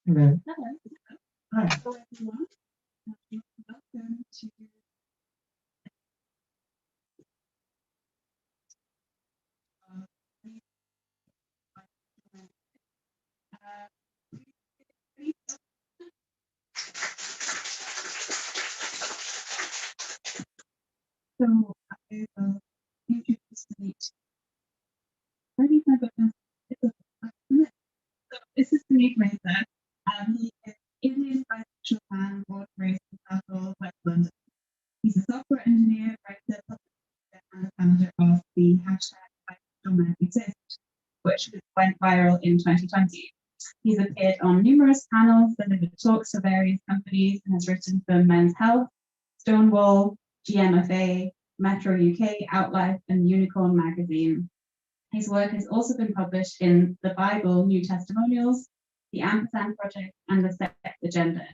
Hello. Hello. Hi. Hello, everyone. Welcome to uh, uh, so I will introduce Vaneet. Vaneet Mehta this is Vaneet Mehta. He is Indian bisexual man, born and raised in Southall, West London. He's a software engineer, writer, publisher, and the founder of the hashtag Bisexual Men Exist, which went viral in 2020. He's appeared on numerous panels, delivered talks for various companies, and has written for Men's Health, Stonewall, GMFA, Metro UK, Outlife, and Unicorn magazine. His work has also been published in the Bible, New Testimonials, the Ampersand Project, and the Sex Agenda.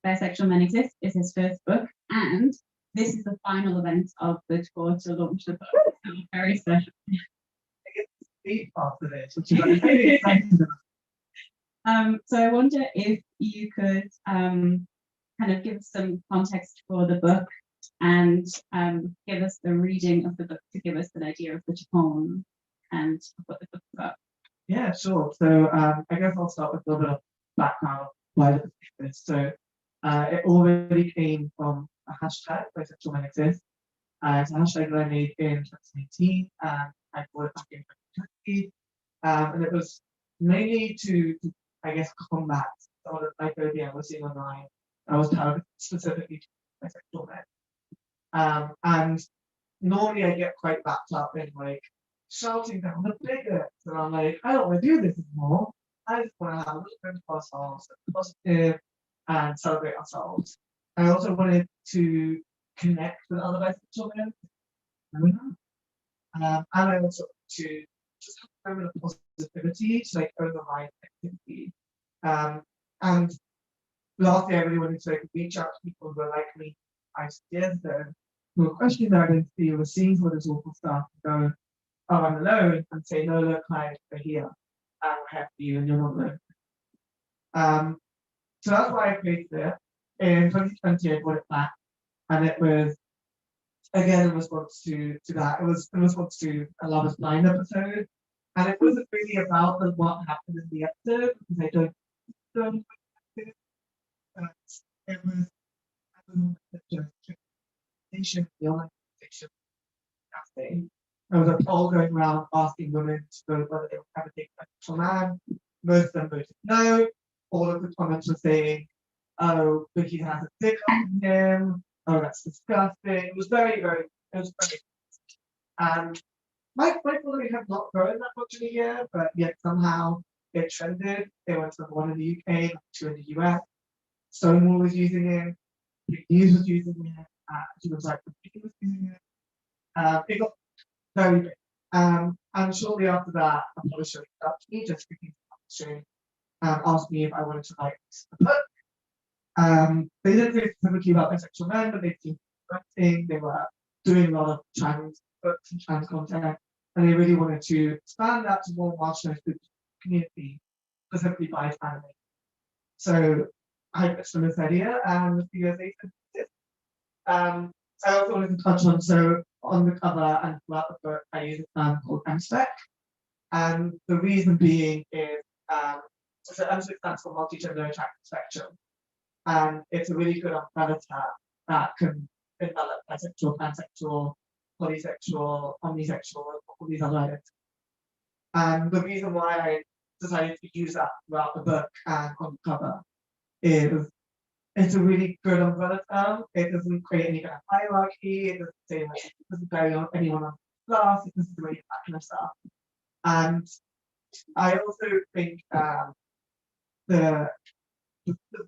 Bisexual Men Exist is his first book, and this is the final event of the tour to launch the book. So very special. I get to speak after this, which is like really exciting. So I wonder if you could kind of give some context for the book and give us the reading of the book to give us an idea of the tone and what the book's about. Yeah, sure. So I guess I'll start with a little bit of background of why the book is. So it already came from a hashtag, Bisexual Men Exist. It's a hashtag that I made in 2018, and I brought it back in 2020. And it was mainly to I guess, combat some of the biphobia I was seeing online. I was targeted specifically to bisexual men. And normally I get quite wrapped up in like shouting down the bigots, and I'm like, I don't want to do this anymore. I just want to have a little bit of ourselves, positive, and celebrate ourselves. I also wanted to connect with other bisexual men, and I also to just have a moment of positivity to like override negativity. And lastly, I really wanted to like reach out to people who are like me 5 years ago, who are questioning their identity, who are seeing some of this awful stuff, and go, oh, I'm alone, and say, no, look, like, we're here, and we're here for you, and you're not alone. So that's why I created it. In 2020, I brought it back, and it was again in response to that. It was in response to a Love Is Blind episode, and it wasn't really about what happened in the episode because I don't. But it was a little bit of justification, the online fiction cafe. There was a poll going around asking women to vote whether they would ever take a sexual man. Most of them voted no. All of the comments were saying, oh, but he has a dick on him. Oh, that's disgusting. It was it was very. And my following have not grown that much in a year, but yet somehow it trended. They went to one in the UK, two in the US. Stonewall was using it. Big News was using it. He was like, was using it. It got very big. And shortly after that, a publisher reached out to me, just speaking to publishing, asked me if I wanted to write a book. They didn't say specifically about bisexual men, but they've seen writing. They were doing a lot of trans books and trans content, and they really wanted to expand that to more marginalized groups of the community, specifically by anime. So I pitched them this idea, and a few years later, um, I also wanted to touch on on the cover and throughout the book, I use a term called m-spec, and the reason being is so m-spec stands for multi-gender attractive spectrum, and it's a really good umbrella term that can develop bisexual, pansexual, polysexual, omnisexual, all these other identities. And the reason why I decided to use that throughout the book and on the cover is it's a really good umbrella term. It doesn't create any kind of hierarchy. It doesn't say like it doesn't bury anyone on class. It doesn't do any of that kind of stuff. And I also think the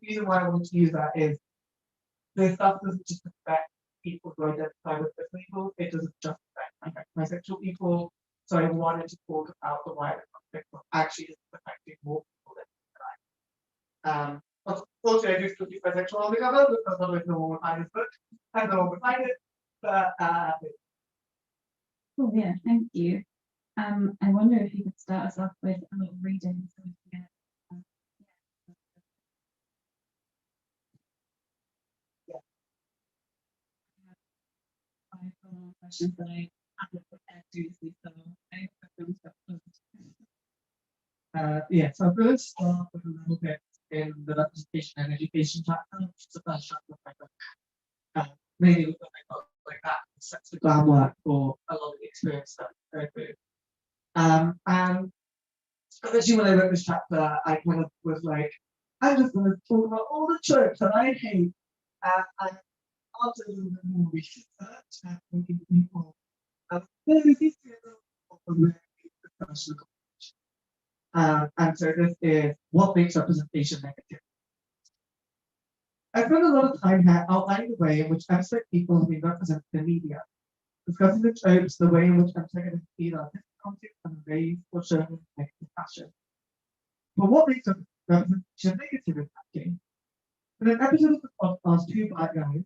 reason why I wanted to use that is this stuff doesn't just affect people who identify with this label. It doesn't just affect bisexual people. So I wanted to talk about the wider context of actually just affecting more people than unfortunately, I do still keep bisexual on the cover because otherwise no one would find this book and no one would find it. But Oh yeah, thank you. I wonder if you could start us off with a little reading so we can get questions that I haven't prepared seriously, so I hope everyone's got those. Yeah, so I'm going to start with a little bit in the representation and education chapter, which is the first chapter of my book. Mainly look at my book like that sets the groundwork for a lot of the experience that I go through. And especially when I wrote this chapter, I kind of was like, I'm just going to talk about all the tropes that I hate. And after a little bit more research and talking to people, there is this of the personal and so this is what makes representation negative. I spent a lot of time here outlining the way in which m-spec people have been represented in media, discussing the tropes, the way in which m-spec is either discounted and raised or shown in a negative fashion. But what makes representation negative in that case? In an episode of the podcast, Two Black Guys,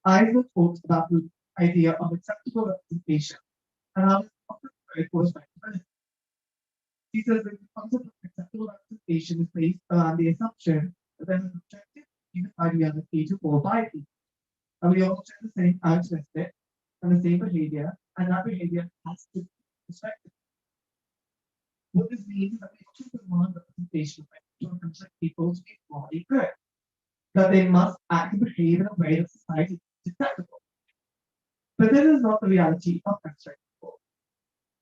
Isaac talks about the idea of acceptable representation and how it's often very for respectability. He says that the concept of acceptable representation is based around the assumption that there is an objective unified reality to all bodies, and we all share the same characteristics and the same behavior, and that behavior has to be respected. What this means is that we often demand representation of people to be morally good, that they must act and behave in a way that society is acceptable. But this is not the reality of abstract people.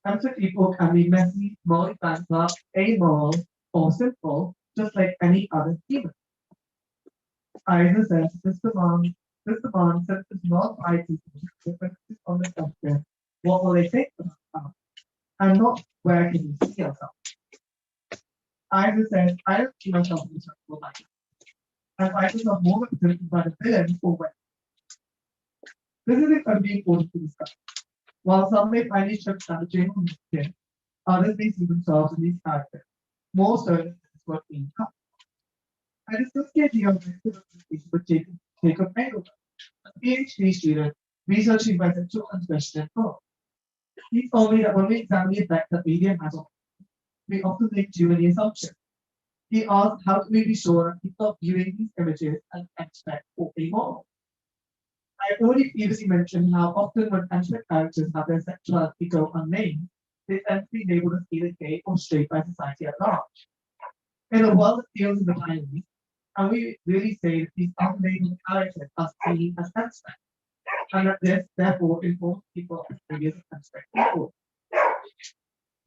Abstract people can be messy, morally bankrupt, amoral, or simple, just like any other human. Either says this demand senses not by people differences on the question, what will they think about us, and not where can you see yourself. Either says, I don't see myself in this life. And I myself more represented by the villain or way. This is incredibly important to discuss. While some may find these trips challenging or negative, others may see themselves in these characters, more so than this is what being cut. I discussed the idea of representation with Jacob Engelberg, a PhD student researching bisexual transgression and thought. He told me that when we examine the effect that media has on us, we often make too many assumptions. He asked how can we be sure that people are viewing these images as abstract or amoral. I have already previously mentioned how often when abstract characters have their sexuality go unnamed, they tend to be labeled as either gay or straight by society at large. In a world that deals in the binary, and we really say that these unlabeled characters are seen as abstract, and that this therefore informs people as areas of abstract people.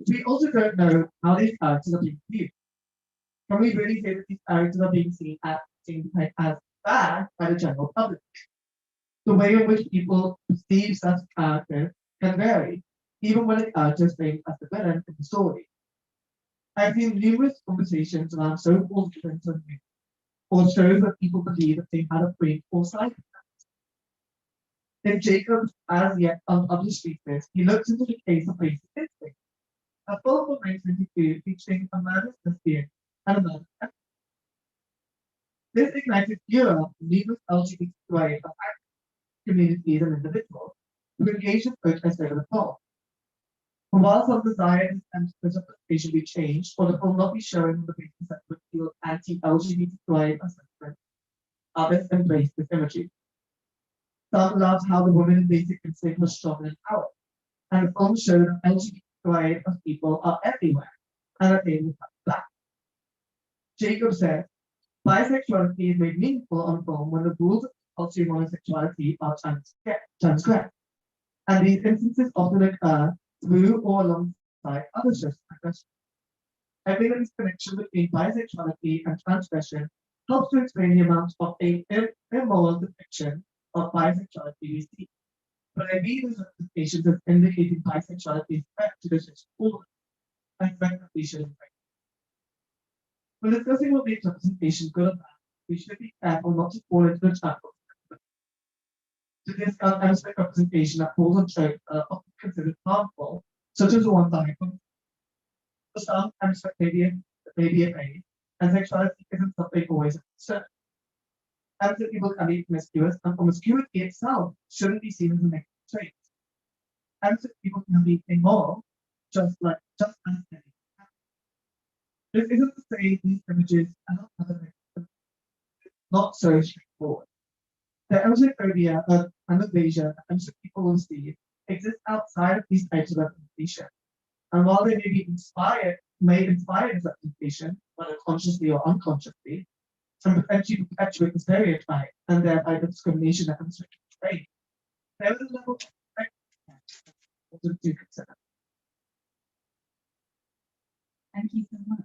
We also don't know how these characters are being viewed. Can we really say that these characters are being seen as bad by the general public? The way in which people perceive such characters can vary, even when the character is framed as the villain in the story. I've seen numerous conversations around so-called difference of view, or shows that people believe that they had a brain or side. In Jacob's as yet unpublished thesis, he looks into the case of basic instinct, a film from 1922 featuring a man as lesbian and a man as this ignited furor from numerous LGBTQ communities and individuals who engage in protest over the film. And while some desire and representation be changed, or the film not be shown on the basis that would feel anti-LGBTQI assessment, others embrace this imagery. Some love how the woman in basic instinct was strong and powerful, and the film showed that LGBTQI people are everywhere, and that they will fight back. Jacob said, bisexuality is made meaningful on film when the rules of cultural homosexuality are transgressed, and these instances often occur through or alongside other social transgressions. I think that this connection between bisexuality and transgression helps to explain the amount of immoral depiction of bisexuality we see. But I view these representations as indicating bisexuality is threat to the social order, and threat that we should embrace. When discussing what makes representation good or bad, we should be careful not to fall into the trap to discuss m-spec representation that falls on tropes that are often considered harmful, such as the ones I have. For some, m-spec may be a phase, and sexuality isn't something always a concern. M-spec people can be promiscuous, and promiscuity itself shouldn't be seen as a negative trait. M-spec people can be immoral, just as any. This isn't to say these images are not other not so straightforward. The homophobia and erasure that m-spec people will see exists exist outside of these types of representation. And while they may inspire this representation, whether consciously or unconsciously, and potentially perpetuate the stereotype and thereby the discrimination that comes with trade. There is a level of to consider. Thank you so much.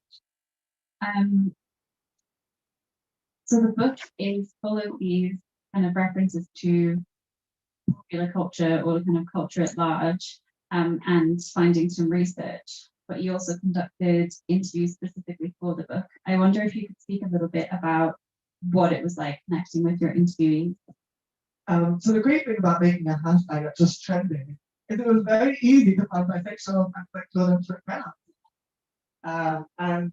So the book is full of these kind of references to popular culture or kind of culture at large, and finding some research, but you also conducted interviews specifically for the book. I wonder if you could speak a little bit about what it was like connecting with your interviewees. So the great thing about making a hashtag that's just trending is it was very easy to find bisexual and sexual and straight men. And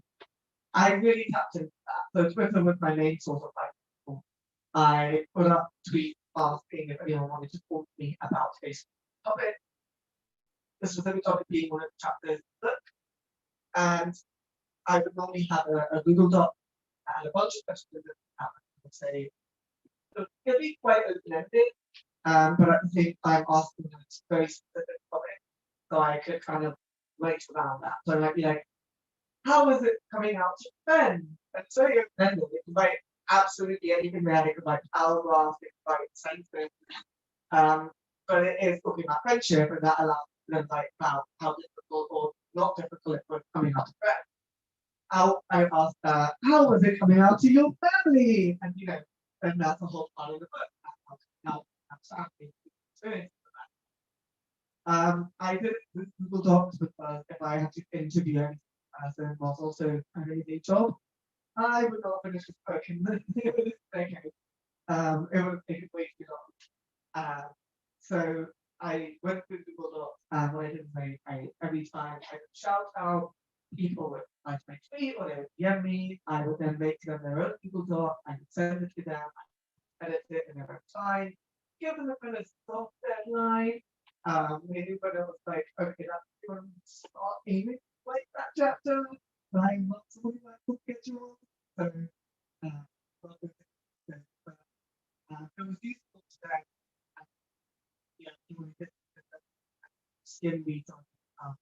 I really tapped into that. So Twitter was my main source of like. I put up tweets asking if anyone wanted to talk to me about a topic. This specific topic being one of the chapters of the book. And I would normally have a Google Doc and a bunch of questions that I would say. So it can be quite open-ended, but at the same time asking a very specific topic. So I could kind of wait around that. So I might be like, how is it coming out to men? And so you're open-ended. It can write absolutely anything there. It could write paragraphs, it could write sentences. But it is talking about friendship, and that allows them like about how difficult or not difficult it was coming out to friends. I asked, how was it coming out to your family? And and that's the whole part of the book. How family experience that. I did with Google Docs because if I had to interview any person was also a really big job, I would not finish this book in this decade. It would take it way too long. So I went through Google Docs, and what I did was every time I would shout out, people would like my tweet or they would DM me. I would then make them their own Google Doc. I would send it to them. I would edit it in their own time, give them a kind of soft deadline. Maybe when it was like, okay, that's going to start aiming like that chapter. 9 months away, I could get you on. So, it was useful to then, skin reads on,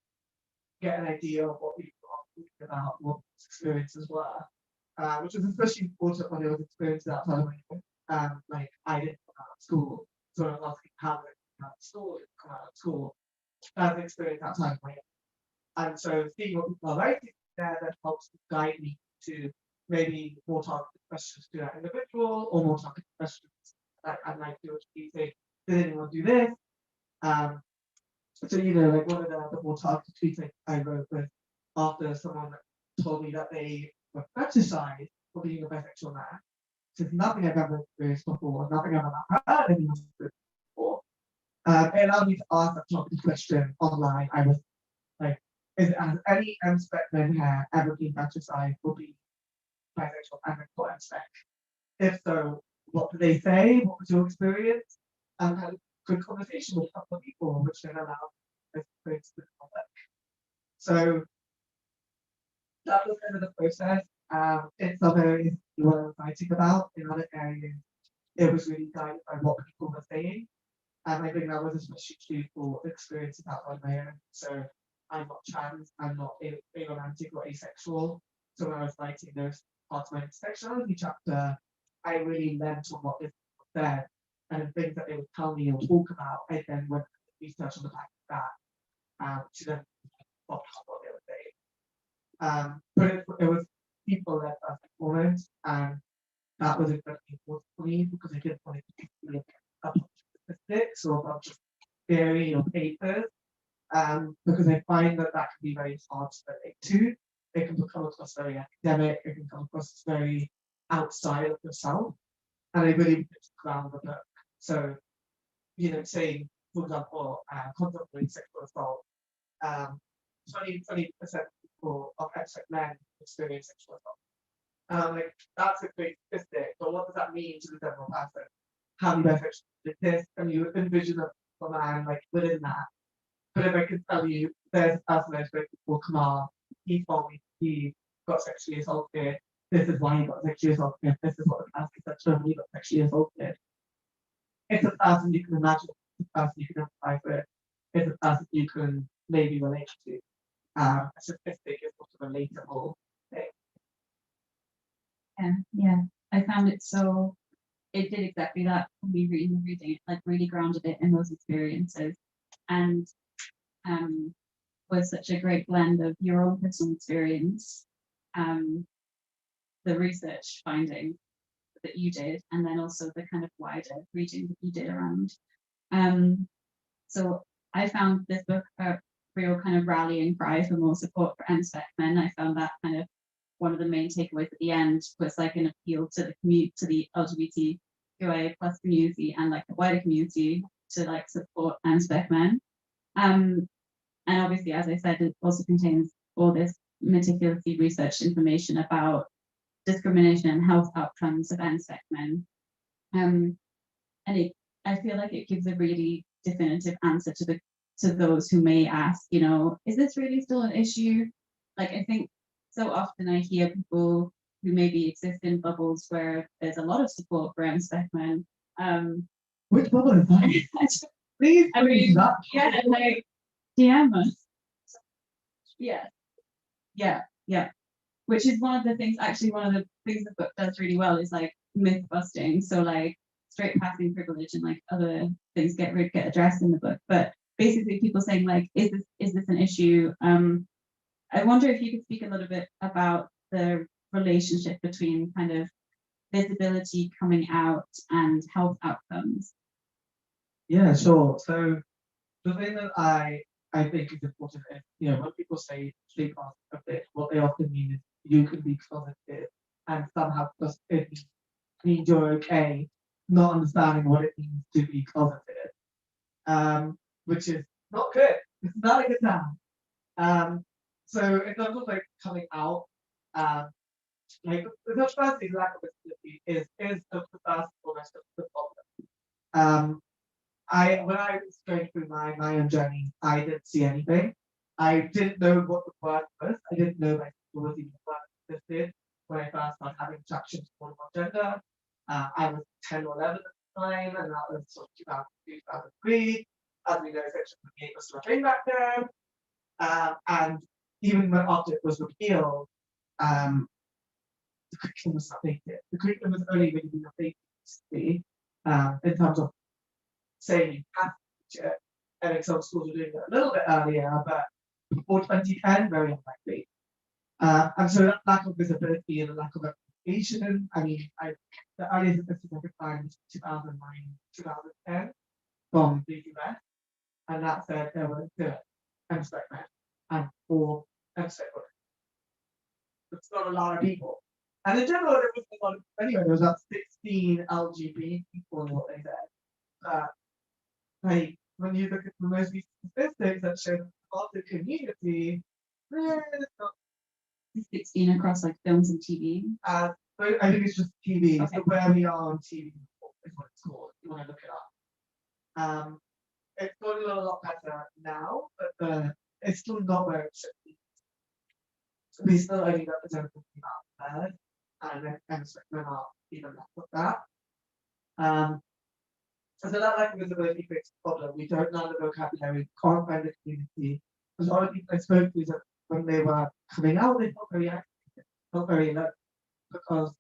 get an idea of what people are thinking about, what experiences were, which was especially important when there was experiences outside of my home. Like I didn't come out of school, so I was asking how did I come out of school, as an experience outside of my home. And so seeing what people are writing there that helps guide me to maybe more targeted questions to that individual or more targeted questions that I'd like to say, did anyone do this? So like one of the more targeted tweets I wrote was after someone told me that they were fetishized for being a bisexual man. This is nothing I've ever experienced before, nothing I've ever heard anyone experience before. It allowed me to ask that targeted question online. I was like, has any m-spec men hair ever been fetishized for being bisexual and m-spec? If so, what did they say? What was your experience? And had a good conversation with a couple of people, which then allowed us to experience the topic. So that was kind of the process. In some areas you were writing about, in other areas it was really guided by what people were saying. And I think that was especially true for experiences outside my own. So I'm not trans, I'm not aromantic or asexual. So when I was writing those parts of my intersectionality chapter, I really learned on what this said and the things that they would tell me or talk about. I then went to research on the back of that to then what they were saying. But it was people that first and foremost, and that was incredibly important for me because I didn't want it to be a bunch of statistics or a bunch of theory or papers, because I find that can be very hard to relate to. It can come across very academic, it can come across very outside of yourself, and I really wanted to ground the book. So, saying, for example, contemplating sexual assault, 20% of people of m-spec men experience sexual assault. Like that's a great statistic, but what does that mean to the general person? How do you bisexual this? And you envision a man like within that. But if I could tell you, there's a person I spoke to called Kamal, he told me he got sexually assaulted. This is why he got sexually assaulted. This is what the person said to him when he got sexually assaulted. It's a person you can imagine, it's a person you can empathize with. is a person you can maybe relate to. A statistic is sort of a relatable thing. Yeah. I found it so, it did exactly that for me reading it, like really grounded it in those experiences, and was such a great blend of your own personal experience, the research finding that you did, and then also the kind of wider reading that you did around. So I found this book a real kind of rallying cry for more support for m-spec men. I found that kind of one of the main takeaways at the end was like an appeal to the community, to the LGBTQIA plus community and like the wider community to like support m-spec men. And obviously, as I said, it also contains all this meticulously researched information about discrimination and health outcomes of m-spec men. And I feel like it gives a really definitive answer to those who may ask, you know, is this really still an issue? Like, I think so often I hear people who maybe exist in bubbles where there's a lot of support for m-spec men. Which bubble is that? Please, I mean, that. yeah, like DM us. Yeah. Which is one of the things, actually, one of the things the book does really well is like myth busting. So like straight passing privilege and like other things get addressed in the book. But basically people saying like, is this an issue? I wonder if you could speak a little bit about the relationship between kind of visibility, coming out, and health outcomes. Yeah, sure. So the thing that I think is important is, you know, when people say sleep mask a bit, what they often mean is you can be closeted and somehow closeted means you're okay, not understanding what it means to be closeted, which is not good. It's not a good time. So in terms of like coming out, like the first thing lack of visibility is the first foremost of the problem. When I was going through my own journey, I didn't see anything. I didn't know what the word was. I didn't know my was even a word that existed when I first started having traction toward my gender. I was 10 or 11 at the time, and that was sort of 2002, 2003. As we know, Section 28 was still a thing back then. And even when after it was repealed, the curriculum was updated. The curriculum was only really being updated recently, in terms of saying you have to teach it. And some schools were doing it a little bit earlier, but before 2010, very unlikely. And so that lack of visibility and the lack of representation, I mean, the earliest that this was ever found was 2009, 2010 from the US, and that said there were the m-spec men and 4 m-spec women. It's not a lot of people. And in general, there was a lot of, anyway, there was about 16 LGBT people in what they said. Like, when you look at the most recent statistics that show the community, it's not 16 across like films and TV. but I think it's just TV. Okay. So where we are on TV is what it's called. If you want to look it up. It's going a lot better now, but it's still not where it should be. So we still only represent about a third, and then men are even less of that. So that lack of visibility creates a problem. We don't know the vocabulary, can't find the community. Because a lot of people I spoke to that when they were coming out, they felt very active, felt very alone, because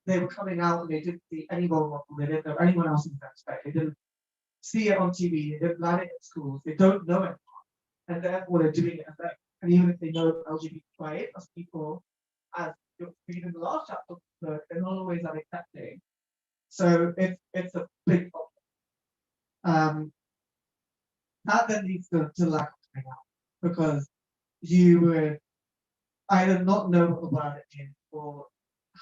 they were coming out and they didn't see any role model, they didn't know anyone else in that space, they didn't see it on TV, they didn't learn it in schools, they don't know it, and therefore they're doing it as that. And even if they know LGBTQIA plus people, as you're reading the last chapter, they're not always that accepting. So it's a big problem. That then leads to lack of coming out, because you would either not know what the word is or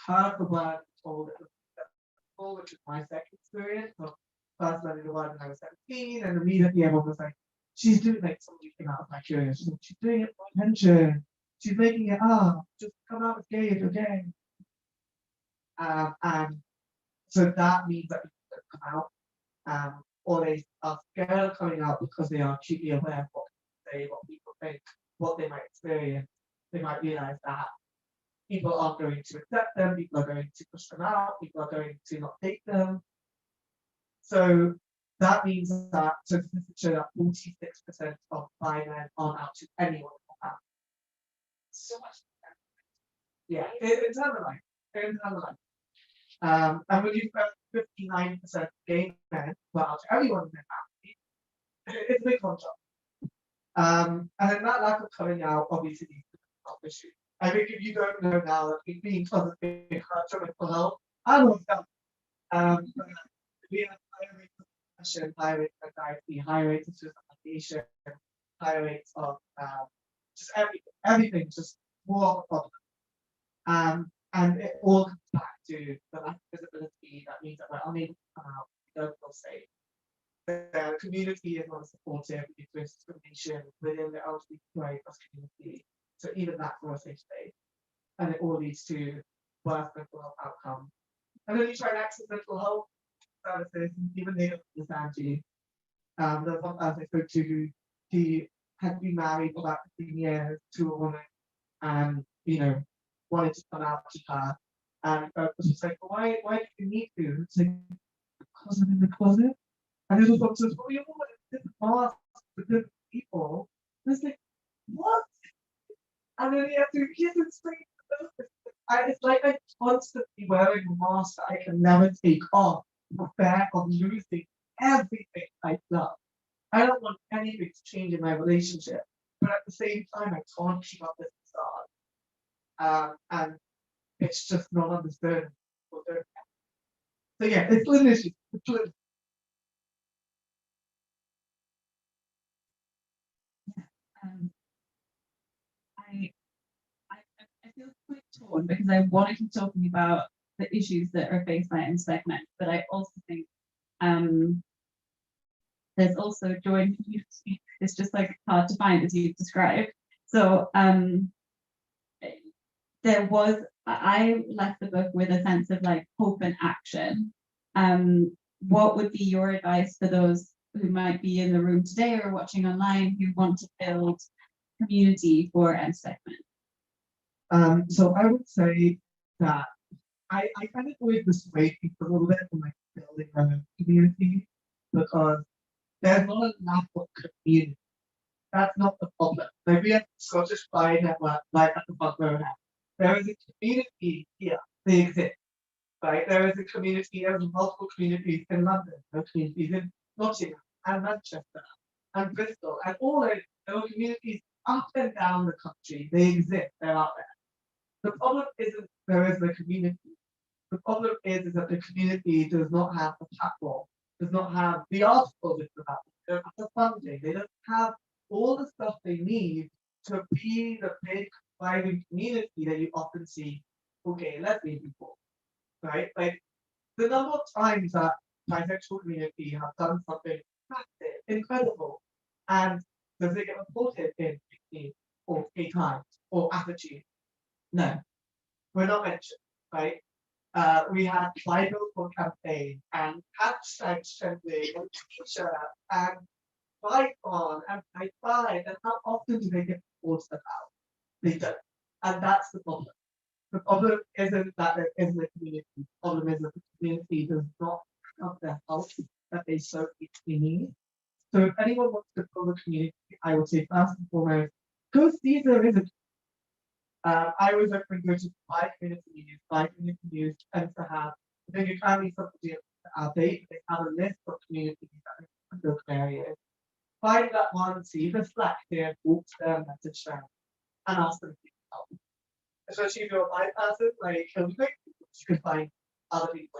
heard the word told it was acceptable, which is my second experience of first learning the word when I was 17, and immediately everyone was like, she's doing, like, somebody came out of my curious, she's doing it for attention, she's making it up, just come out as gay if you're gay. And so that means that people don't come out, or they are scared of coming out because they are acutely aware of what people say, what people think, what they might experience. They might realize that people aren't going to accept them, people are going to push them out, people are going to not take them. So that means that statistics show that 46% of bi men aren't out to anyone. So much. Yeah, internalized. And when you've got 59% gay men, well, to everyone in their family, it's a big contrast. And then that lack of coming out obviously is an issue. I think if you don't know now that being positive for mental health, I will tell. We have higher rates of depression, higher rates of anxiety, higher rates of suicidalization, higher rates of just everything, just more of a problem. And it all comes back to the lack of visibility. That means that we're unable to come out, we don't feel safe. The community is not supportive due to discrimination within the LGBTQ community. So even that's not a safe space. And it all leads to worse mental health outcomes. And then you try and access mental health services, and even they don't understand you. There was one person I spoke to who he had been married for about 15 years to a woman and, wanted to come out to her. And she's like, well, why do you need to? It's like, because I'm in the closet. And this was also, well, you're all different masks with different people. And it's like, what? And then he has to explain. It's like I'm constantly wearing a mask that I can never take off for fear of losing everything I love. I don't want anything to change in my relationship, but at the same time, I can't keep up this facade. And it's just not understood. So yeah, it's an issue. I, I feel quite torn because I want to keep talking about the issues that are faced by m-spec men, but I also think there's also joy in community. It's just like hard to find, as you've described. So I left the book with a sense of like hope and action. What would be your advice for those who might be in the room today or watching online who want to build community for m-spec men? So I would say that I kind of always dissuade people a little bit from like building a community because there's not enough of community. That's not the problem. Like we have Scottish Pride Network right at the front row now. There is a community here. They exist. Right? There is a community, there's multiple communities in London, there are communities in Nottingham and Manchester and Bristol and all those there are communities up and down the country. They exist, they're out there. The problem isn't there is a community. The problem is that the community does not have a platform, does not have the articles it's about, they don't have the funding, they don't have all the stuff they need to be the big thriving community that you often see for gay and lesbian people. Right? Like the number of times that bisexual community have done something massive, incredible, and does it get reported in 15 or 8 times or attitude? No, we're not mentioned, right? We had Bible for campaign and hashtags trending and t-shirt and fight on and fight, and how often do they get reported about? They don't. And that's the problem. The problem isn't that there isn't a community. The problem is that the community does not have the help that they so deeply need. So if anyone wants to build a community, I would say first and foremost, go see there is a I always recommend going to buy community news. Buy community news tends to have I think it can be something outdated. They have a list of communities that in those areas. Find that one, see the Slack there, talk to them, message them, and ask them to help. Especially if you're a bi person, like you can find other people.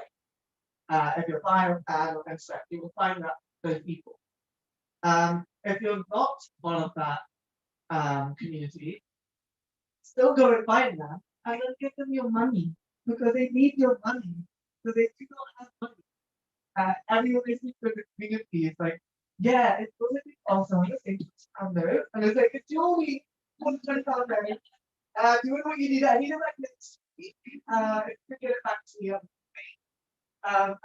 If you're bi or pan or m-spec, you will find that those people. If you're not one of that community, still go and find them and then give them your money because they need your money because they do not have money. Everyone listening to the community is like, yeah, it's going to be awesome. I'm going to £20 note. And it's like, it's your week, £20 note. Do you know what you need? I need it like next week. If you can get it back to me on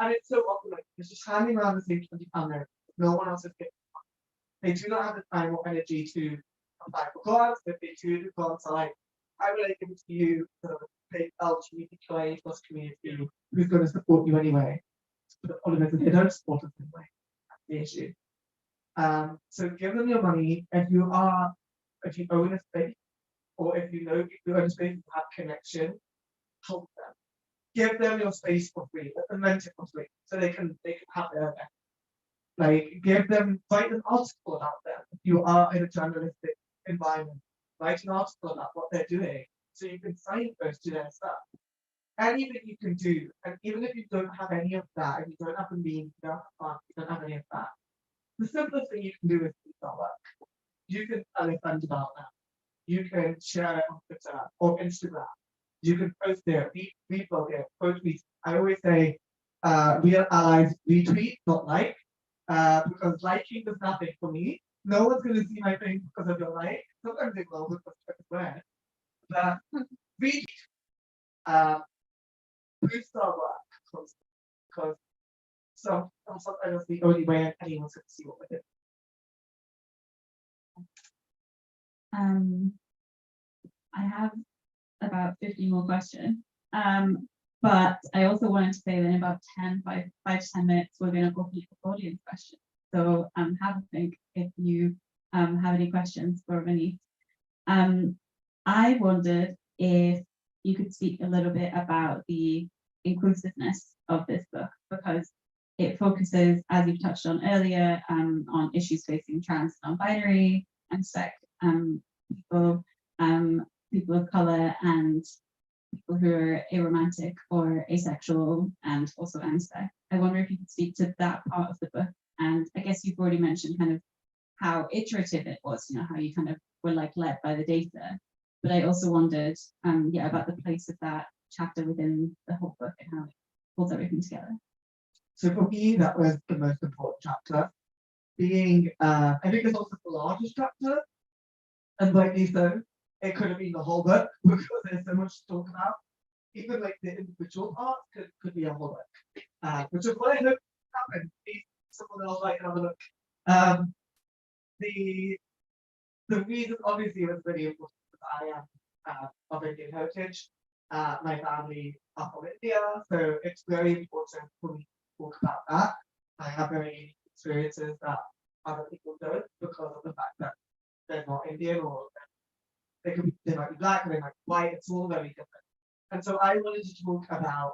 and it's so often like it's just handing around the same £20 note. No one else is getting it. They do not have the time or energy to apply for grants. If they do, the grants are like, I would like give it to you, the big LGBTQ plus community who's going to support you anyway. But the problem is that they don't support us anyway. the issue. So give them your money if you own a space, or if you know if you own a space, you have connection, help them. Give them your space for free, let them rent it for free, so they can have their own. Like write an article about them. If you are in a journalistic environment, write an article about what they're doing, so you can signpost to their stuff. Anything you can do, and even if you don't have any of that, if you don't have the means, you don't have fun, you don't have any of that, the simplest thing you can do is do that work. You can tell a friend about that. You can share it on Twitter or Instagram. You can post it, reblog it, quote tweet. I always say, real allies retweet, not like, because liking does nothing for me. No one's going to see my thing because of your like. Sometimes they will because it's weird. But retweet, boost our work because sometimes it's the only way anyone's going to see what we're doing. I have about 50 more questions. But I also wanted to say that in about 5 to 10 minutes, we're going to go for audience questions. So have a think if you have any questions for Vaneet. I wondered if you could speak a little bit about the inclusiveness of this book, because it focuses, as you've touched on earlier, on issues facing trans, non-binary, m-spec people, people of color, and people who are aromantic or asexual, and also m-spec. I wonder if you could speak to that part of the book. And I guess you've already mentioned kind of how iterative it was, how you kind of were like led by the data. But I also wondered, about the place of that chapter within the whole book and how it pulls everything together. So for me, that was the most important chapter. I think it's also the largest chapter, and rightly so. It could have been the whole book because there's so much to talk about. Even like the individual parts could be a whole book, which is what I hope happened. Someone else might have a look. The reason obviously was really important because I am of Indian heritage. My family are from India, so it's very important for me to talk about that. I have very unique experiences that other people don't because of the fact that they're not Indian, or they might be black, or they might be white. It's all very different. And so I wanted to talk about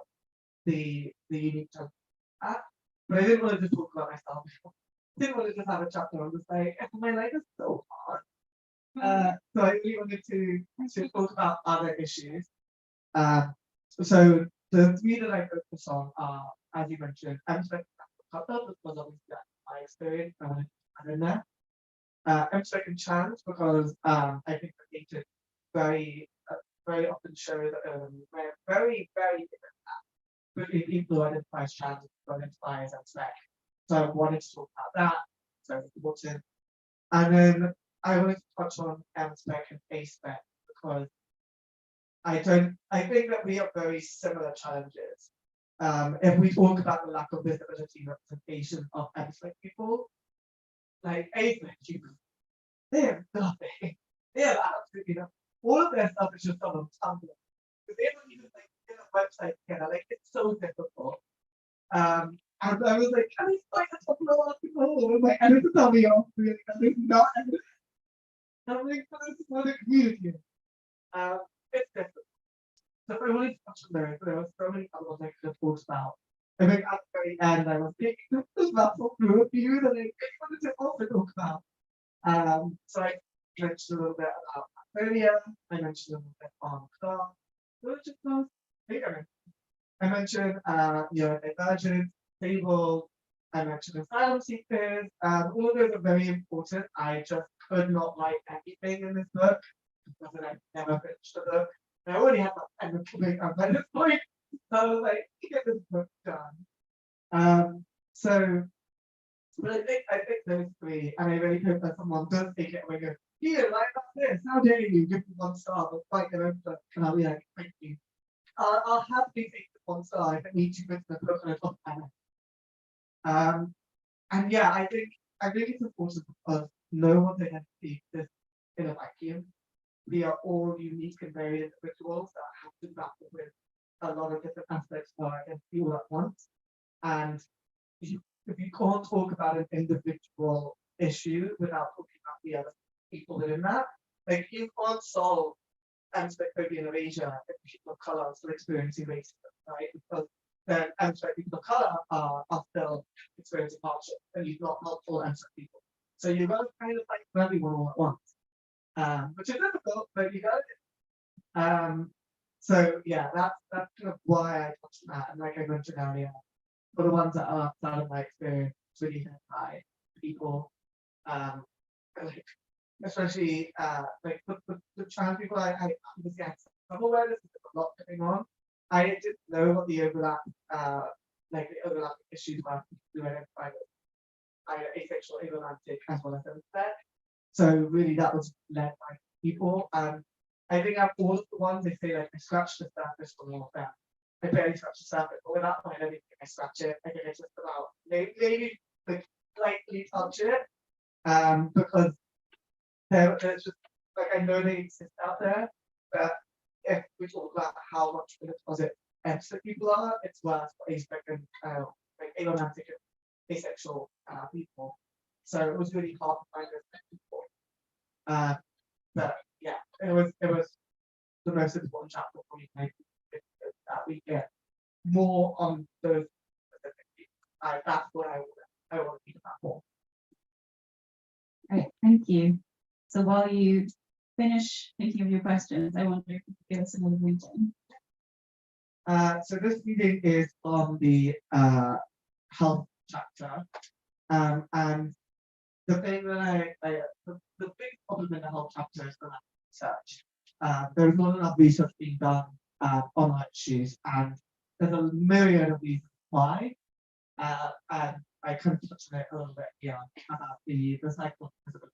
the unique terms of that, but I didn't want to just talk about myself. I didn't want to just have a chapter on this like my life is so hard. So I really wanted to talk about other issues. So the three that I focus on are, as you mentioned, m-spec because obviously my experience and in there. m-spec and trans because I think the data very often show that we're very, very different between people who identify as trans and people who identify as m-spec. So I wanted to talk about that. So it's important. And then I wanted to touch on m-spec and a-spec because I think that we have very similar challenges. If we talk about the lack of visibility and representation of m-spec people, like a-spec people, they have nothing. They have absolutely nothing. All of their stuff is just on Tumblr. Because they don't even like get a website together. Like it's so difficult. And I was like, can I find a Tumblr article? And my editor tell me off really, there's not editor. I'm like, this is not a community. It's difficult. So I wanted to touch on those, but there were so many other ones I could have talked about. I think at the very end I was thinking about through a few that I wanted to also talk about. So I mentioned a little bit about Australia, I mentioned a little bit on class. I mentioned divergence, stable, I mentioned asylum seekers. All of those are very important. I just could not write anything in this book because I never finished the book. I already had that kind of coming up at this point. So I was like, get this book done. But I think those three, and I really hope that someone does take it and go, here, like this, how dare you give me 1 star, but fight their own book. And I'll be like, thank you. I'll happily take the 1 star if I need to put the book on a top 10. And yeah, I think it's important because no one's identity exists in a vacuum. We are all unique and varied individuals that have to grapple with a lot of different aspects of our identity all at once. And if you can't talk about an individual issue without talking about the other people within that, like you can't solve m-spec phobia in Asia if people of color are still experiencing racism, right? Because then m-spec people of color are still experiencing hardship, and you've not helped all m-spec people. So you've got to kind of fight for everyone all at once, which is difficult, but you got it. So yeah, that's kind of why I touched on that. And like I mentioned earlier, for the ones that are outside of my experience, it's really hit by people, like, especially like the trans people. I obviously had some awareness, there's a lot going on. I didn't know what the overlap, like the overlapping issues were who identify with either asexual, aromantic, as well as m-spec. So really, that was led by people. I think out of all of the ones, they say like I scratched the surface for all of them. I barely scratched the surface, but without point anything, I scratch it. I think it's just about maybe like slightly touch it, because there's just like I know they exist out there, but if we talk about how much of a deposit m-spec people are, it's worse for asexual and like aromantic and asexual people. So it was really hard to find those people. But yeah, it was the most important chapter for me that we get more on those specific people. That's what I want to think about more. Right, thank you. So while you finish thinking of your questions, I wonder if you could give us another reading. So this reading is on the health chapter, and the thing that the big problem in the health chapter is the lack of research. There's not enough research being done on our issues, and there's a myriad of reasons why. And I kind of touched on it a little bit here about the cycle of visibility.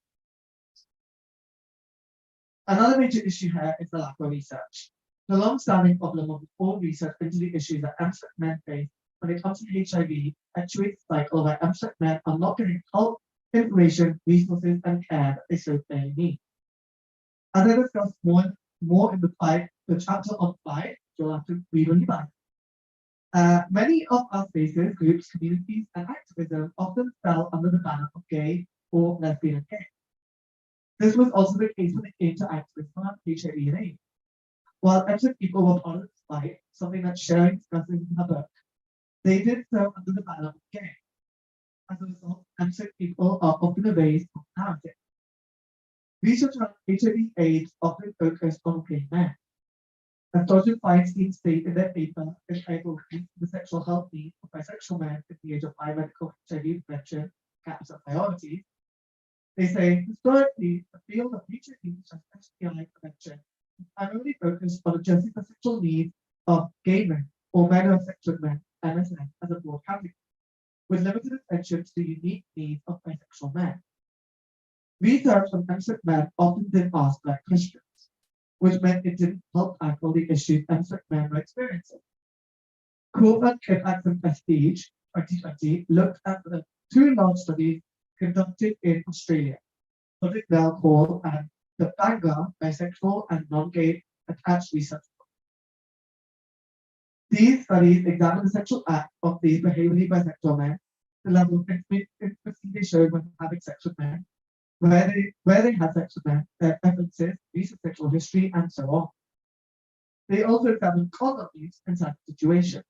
Another major issue here is the lack of research. The long-standing problem of all research into the issues that m-spec men face when it comes to HIV actuates the cycle where m-spec men are not getting help, information, resources, and care that they so clearly need. As I discussed more in the chapter on flight, you'll have to read on your back. Many of our spaces, groups, communities, and activism often fell under the banner of gay or lesbian and gay. This was also the case when it came to activism on HIV and AIDS. While m-spec people were part of this fight, something that Sharon discusses in her book, they did so under the banner of gay. As a result, m-spec people are often erased from narrative. Research on HIV/AIDS often focused on gay men. As Dr. Feinstein stated in their paper entitled "The Sexual Health Needs of Bisexual Men at the Age of Biomedical HIV Prevention, Gaps and Priorities," they say, historically, the field of HIV such as STI prevention is primarily focused on addressing the sexual needs of gay men or heterosexual men, MSM, as a broad category, with limited attention to the unique needs of bisexual men. Research on m-spec men often didn't ask the right questions, which meant it didn't help tackle the issues m-spec men were experiencing. Coleman, Kippax, and Prestige 2020 looked at the two large studies conducted in Australia, Project Bell Hall and the Bangor Bisexual and Non-Gay Attached Research. These studies examined the sexual act of these behaviorally bisexual men, the level of intimacy they showed when having sex with men, where they had sex with men, their preferences, recent sexual history, and so on. They also examined condom use in such situations.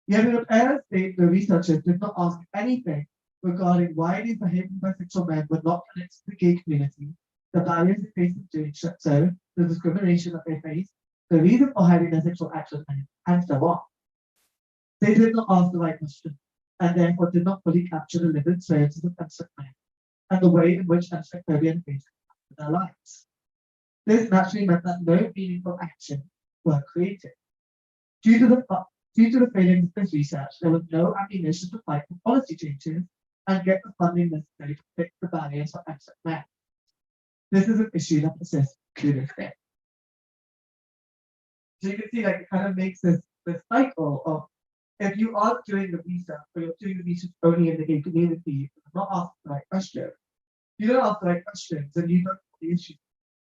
Yet it appears the researchers did not ask anything regarding why these behaving bisexual men were not connected to the gay community, the barriers they faced in doing so, the discrimination that they faced, the reason for hiding their sexual actions, and so on. They did not ask the right question, and therefore did not fully capture the lived experiences of m-spec men and the way in which m-spec phobia engaged with their lives. This naturally meant that no meaningful action were created. Due to the failings of this research, there was no ammunition to fight for policy changes and get the funding necessary to fix the barriers for m-spec men. This is an issue that persists to this day. So you can see, like, it kind of makes this cycle of, if you aren't doing the research, or you're doing the research only in the gay community, you're not asking the right questions. You don't ask the right questions, and you don't know what the issues.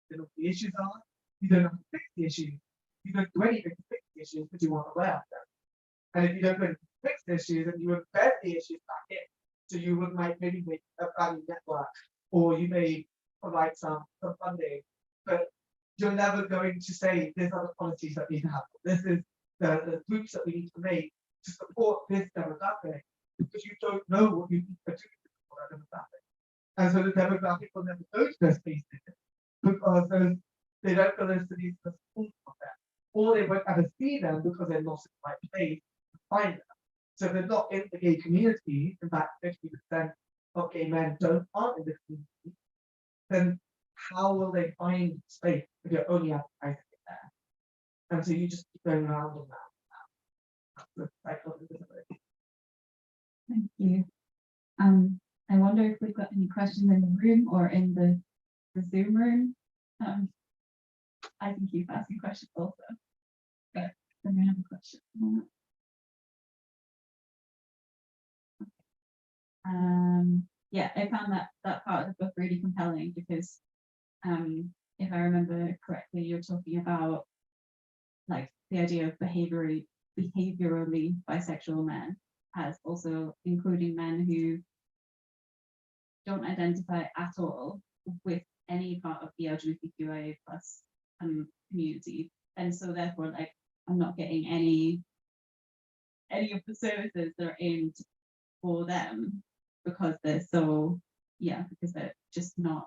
You don't know what the issues are. You don't know how to fix the issues. You don't do anything to fix the issues, but you aren't aware of them. And if you don't know how to fix issues and you embed the issues back in. So you would maybe make a value network, or you may provide some funding, but you're never going to say there's other policies that need to happen. This is the groups that we need to make to support this demographic, because you don't know what you need to do for that demographic. And so the demographic will never go to those spaces because they don't go to those cities to support them, or they won't ever see them because they're not in the right place to find them. So they're not in the gay community. In fact, 50% of gay men aren't in the community. Then how will they find space if you're only advertising it there? And so you just keep going around and round. That's the cycle of invisibility. Thank you. I wonder if we've got any questions in the room or in the Zoom room. I can keep asking questions also, but then I have a question. Yeah, I found that part of the book really compelling because if I remember correctly, you're talking about like the idea of behaviorally bisexual men as also including men who don't identify at all with any part of the LGBTQIA plus community, and so therefore like I'm not getting any of the services that are aimed for them because they're because they're just not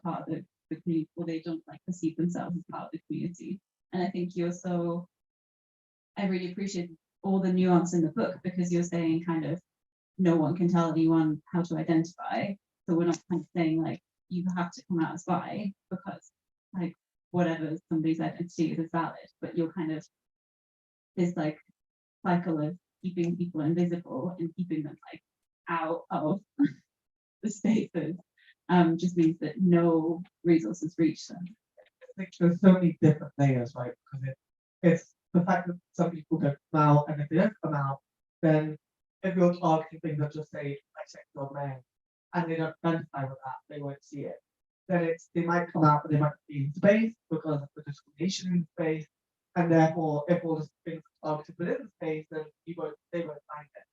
part of the community, or they don't like perceive themselves as part of the community. And I think I really appreciate all the nuance in the book because you're saying kind of no one can tell anyone how to identify. So we're not kind of saying like you have to come out as bi because like whatever somebody's identity is valid, but you're kind of this like cycle of keeping people invisible and keeping them like out of the spaces just means that no resources reach them. I think there's so many different layers, right? Because it's the fact that some people don't come out, and if they don't come out, then if you're targeting things that just say bisexual men and they don't identify with that, they won't see it. Then they might come out, but they might be in space because of the discrimination in space, and therefore, if all the things are targeted within the space, then they won't find it.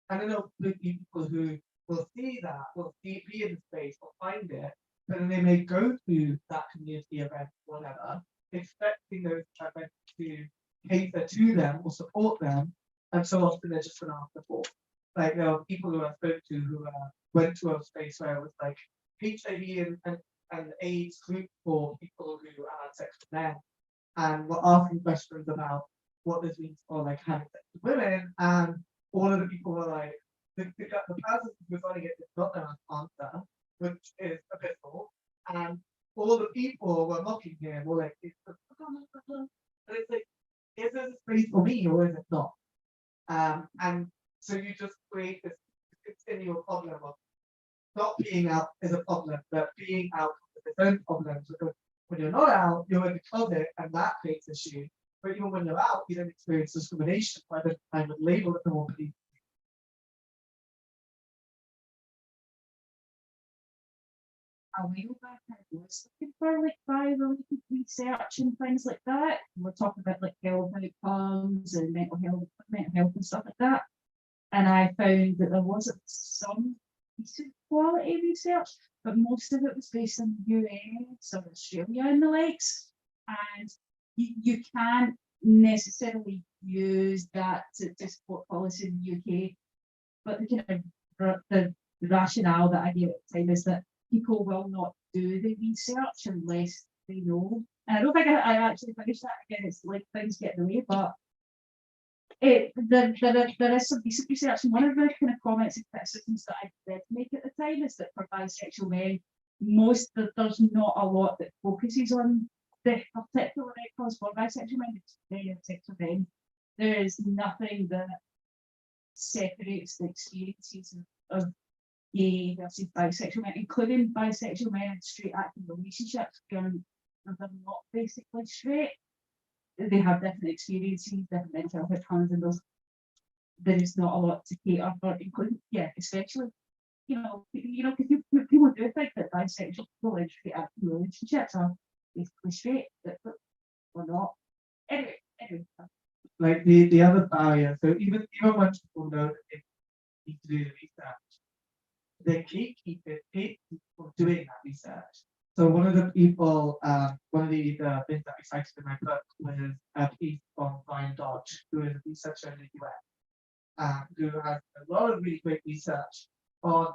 And I know people who will see that, will be in the space, will find it, but then they may go to that community event, whatever, expecting those events to cater to them or support them, and so often they're just an afterthought. Like there are people who I spoke to who went to a space where it was like HIV and AIDS group for people who had sex with men, and were asking questions about what this means for like having sex with women, and all of the people were like, the person who was running it did not know an answer, which is abysmal, and all the people were mocking him, or like, and it's like, is there a space for me or is it not? And so you just create this continual problem of not being out is a problem, but being out with its own problems. Because when you're not out, you're in the closet, and that creates issue. But even when you're out, you don't experience discrimination by the time of label that no one believes. A while back, I was looking for like bi-related research and things like that. We're talking about like health outcomes and mental health and stuff like that. And I found that there wasn't some decent quality research, but most of it was based in the US or Australia and the likes. And you can't necessarily use that to support policy in the UK. But the rationale that I gave at the time is that people will not do the research unless they know. And I don't think I actually finished that. Again, it's like things get in the way, but there is some decent research. And one of the kind of comments and criticisms that I did make at the time is that for bisexual men, there's not a lot that focuses on the particular outcomes for bisexual men. It's very heterosexual men. There is nothing that separates the experiences of gay versus bisexual men, including bisexual men in straight active relationships, given that they're not basically straight. They have different experiences, different mental health outcomes, and there is not a lot to cater for, including, especially, because people do think that bisexual people in straight active relationships are basically straight, but we're not. Anyway. like the other barrier. So even when people know that they need to do the research, they keep people doing that research. So one of the people, one of the things that I cited in my book was a piece from Brian Dodge, who is a researcher in the US, who has a lot of really great research on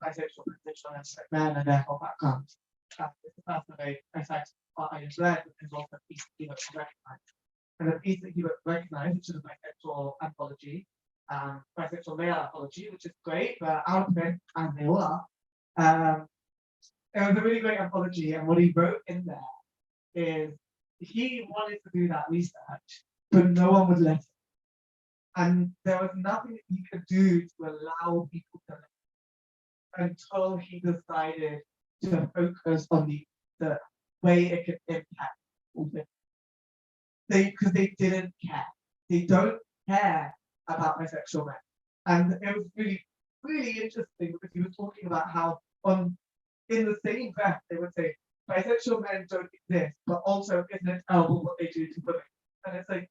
bisexual, transsexual, and straight men and their whole backgrounds. It's the person I cited, I just read, but there's also a piece that he looks recognized. And a piece that he looks recognized, which is a bisexual anthology, bisexual male anthology, which is great, but out of it, and they all are. It was a really great anthology, and what he wrote in there is he wanted to do that research, but no one would let him. And there was nothing that he could do to allow people to until he decided to focus on the way it could impact people. Because they didn't care. They don't care about bisexual men. And it was really, really interesting because he was talking about how in the same breath they would say bisexual men don't exist, but also isn't it terrible what they do to women? And it's like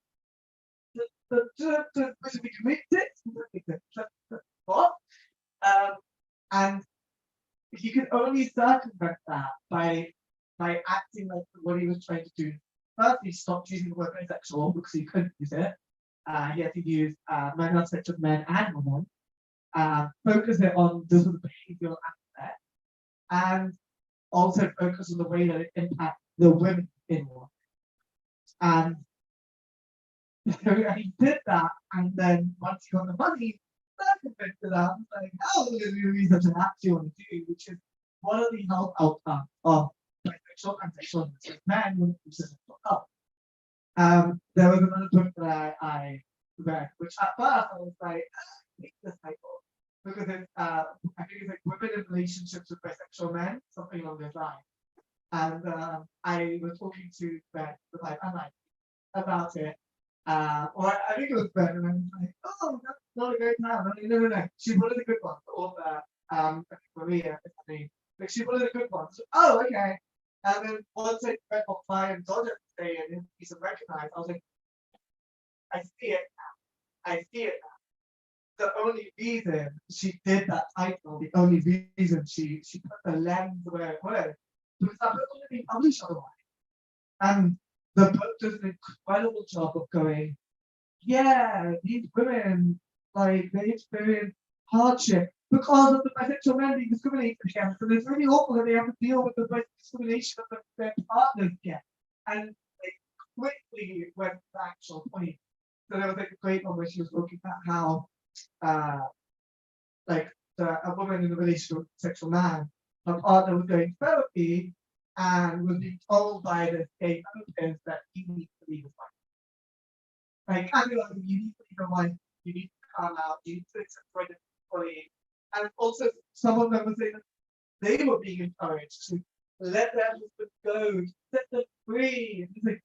we commit it. What? And he could only circumvent that by acting like what he was trying to do. First, he stopped using the word bisexual because he couldn't use it. He had to use men, such as men and women. Focus it on the sort of behavioral aspect, and also focus on the way that it impacts the women in war. And so he did that, and then once he got the money, circumvented that. I was like, oh, look at the research I actually want to do, which is what are the health outcomes of bisexual and sexual men when it comes to mental health. There was another book that I read, which at first I was like, I hate this title because it's I think it's like women in relationships with bisexual men, something along those lines. And I was talking to Ben, like I'm like about it. Or I think it was Ben, and I was like, oh, that's not a great time. No. She's one of the good ones. The author, I think Maria is her name. Like she's one of the good ones. Oh, okay. And then once I read what Brian Dodge say and his piece of recognize, I was like, I see it now. I see it now. The only reason she did that title, the only reason she put the lens where it was that book would have been published otherwise. And the book does an incredible job of going, yeah, these women, like, they experience hardship because of the bisexual men being discriminated against. And it's really awful that they have to deal with the discrimination that their partners get. And they quickly went to the actual point. So there was like a great one where she was talking about how, a woman in a relationship with a sexual man, her partner was going to therapy and was being told by the gay therapist that he needs to leave his wife. Like, I realize you need to leave your wife, you need to come out, you need to accept it fully. And also, some of them were saying that they were being encouraged to let their husband go, set them free. And he's like,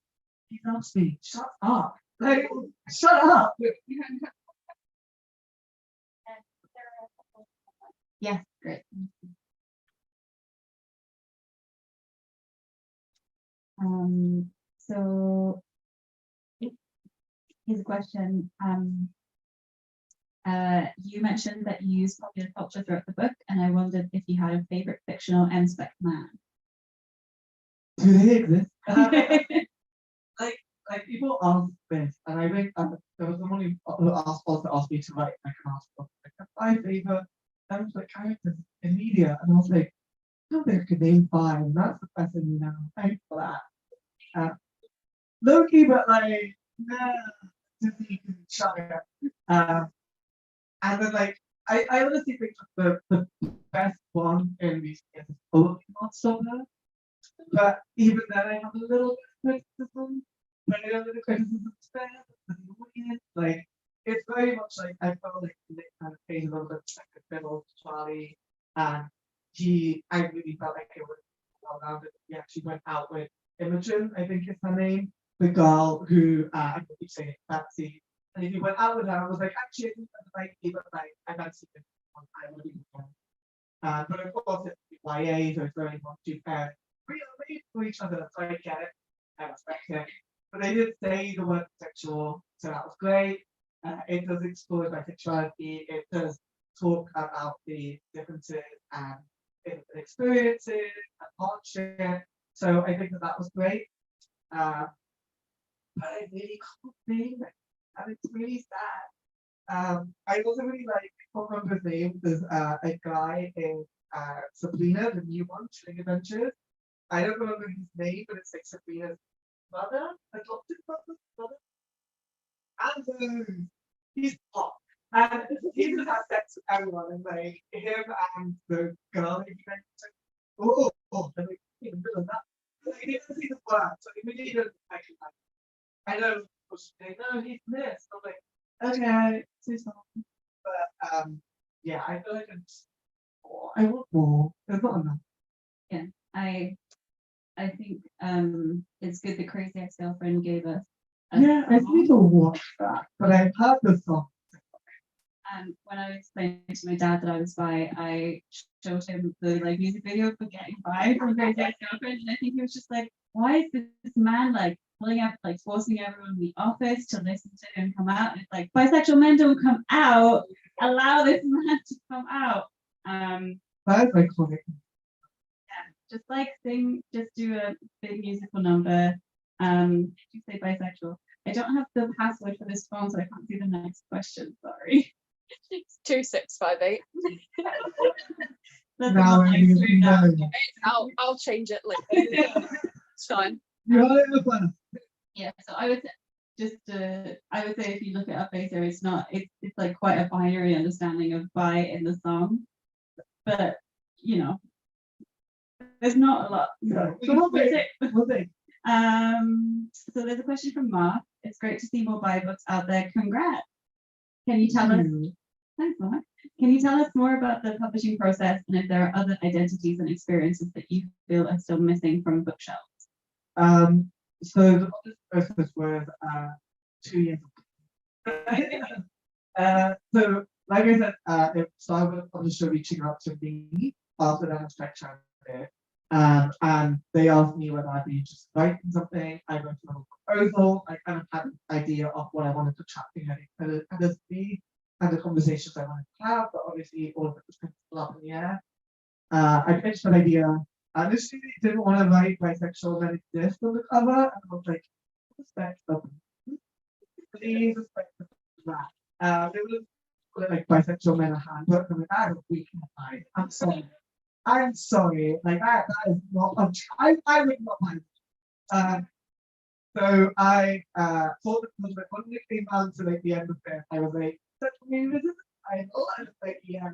he's nasty, shut up. Like, shut up. Yes, great. So here's a question. You mentioned that you use popular culture throughout the book, and I wondered if you had a favorite fictional m-spec man. Do they exist? like people ask this, and I think there was someone who also asked me to write like an article, like 5 favorite m-spec characters in media, and I was like, I don't think I could name 5. And that's the person, you know. Thanks for that. Loki, but like, nah, Disney can shut it up. And then like I honestly think the best one in these is Pokemon Summer. But even then I have a little bit of criticism. But I don't think the criticism is fair for the audience. Like it's very much like I felt like Nick kind of paid a little bit second fiddle to Charlie. And I really felt like it was well rounded. He actually went out with Imogen, I think is her name, the girl who I keep saying it, Patsy. And if he went out with her, I was like, actually, I think that's like but like I've had seen it one time, what do you think? But of course it's YA, so it's very much two parents. We are made for each other, so I get it. I respect it. but they did say the word sexual, so that was great. It does explore bisexuality. It does talk about the differences and experiences and hardship. So I think that that was great. Uh, but I really can't name it, and it's really sad. I also really like, I can't remember his name. There's a guy in Sabrina, the new one, Chilling Adventures. I don't remember his name, but it's like Sabrina's brother, adopted brother. And he's hot. And he just has sex with everyone, and like him and the girl that he mentioned. And like in the middle of that. Like, he doesn't see the word, so he really doesn't actually like. I know, no, he's this. I'm like, okay, say something. But yeah, I feel like it's. Oh, I want more. There's not enough. Yeah, I think it's good the Crazy Ex-Girlfriend gave us. Yeah, I need to watch that, but I've heard the song. When I was explaining to my dad that I was bi, I showed him the like music video for Getting Bi from Crazy Ex-Girlfriend, and I think he was just like, why is this man like pulling up, like forcing everyone in the office to listen to him come out? And it's like, bisexual men don't come out. Allow this man to come out. That is iconic. Just like sing, just do a big musical number. Did you say bisexual? I don't have the password for this phone, so I can't see the next question. Sorry. It's 2658. That's Now not I like need straight to up. know. I'll change it later. It's fine. You heard it in the plan. Yeah, so I would say I would say if you look at Upbaser, it's not it's like quite a binary understanding of bi in the song, but you know, there's not a lot. No. So what was it? Was it? So there's a question from Mark. It's great to see more bi books out there. Congrats. Can you tell us? Thanks, Mark. Can you tell us more about the publishing process and if there are other identities and experiences that you feel are still missing from bookshelves? So the process was 2 years ago. So like I said, it started with a publisher reaching out to me after the m-spec did. And they asked me whether I'd be interested in writing something. I wrote a proposal. I kind of had an idea of what I wanted to chat to and be and the conversations I wanted to have, but obviously all of it was kind of still up in the air. I pitched an idea. I initially didn't want to write bisexual men exist on the cover, and I was like, respect them. Please respect that. It was like bisexual men are handbook. I'm like, I have a weakness. I'm sorry. I'm sorry. Like that is not. I would not mind. So I thought it was like when it came down to like the end of it, I was like, "That's me. This is the title." I was like, "Yeah,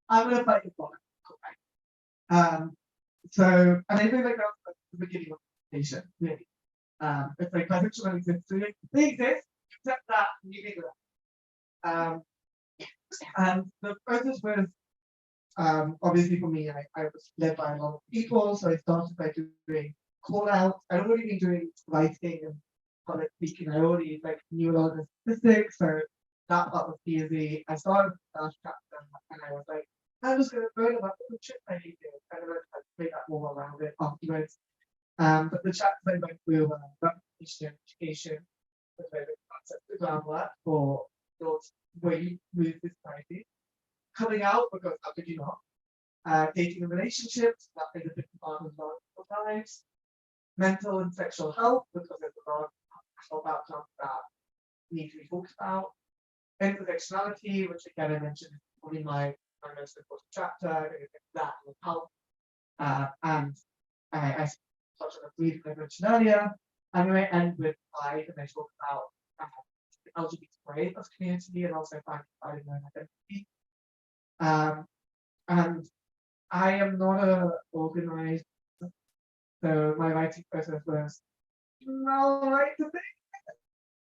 I'm gonna fight it for it." So and I think like that was like, the beginning of the station, really. It's like bisexual men exist. So they exist, except that you think of that. And the process was obviously for me, I was led by a lot of people, so I started by doing call outs. I'd already been doing writing and public speaking. I already like knew a lot of the statistics, so that part was easy. I started with the first chapter and I was like, I'm just gonna write about the shit I need to, and then I made that more around it afterwards. But the chapters I went through were representation and education, the concept of groundwork for those where you move this society. Coming out, because how could you not? Dating and relationships, that is a different part of our lives. Mental and sexual health, because there's a lot of health outcomes that need to be talked about. Intersectionality, which again I mentioned is probably my most important chapter, that will help. And I touched on a brief I mentioned earlier. I'm going to end with I, and I talk about the LGBTQ plus community and also finding my own identity. And I am not a organized, so my writing process was I'll write the thing.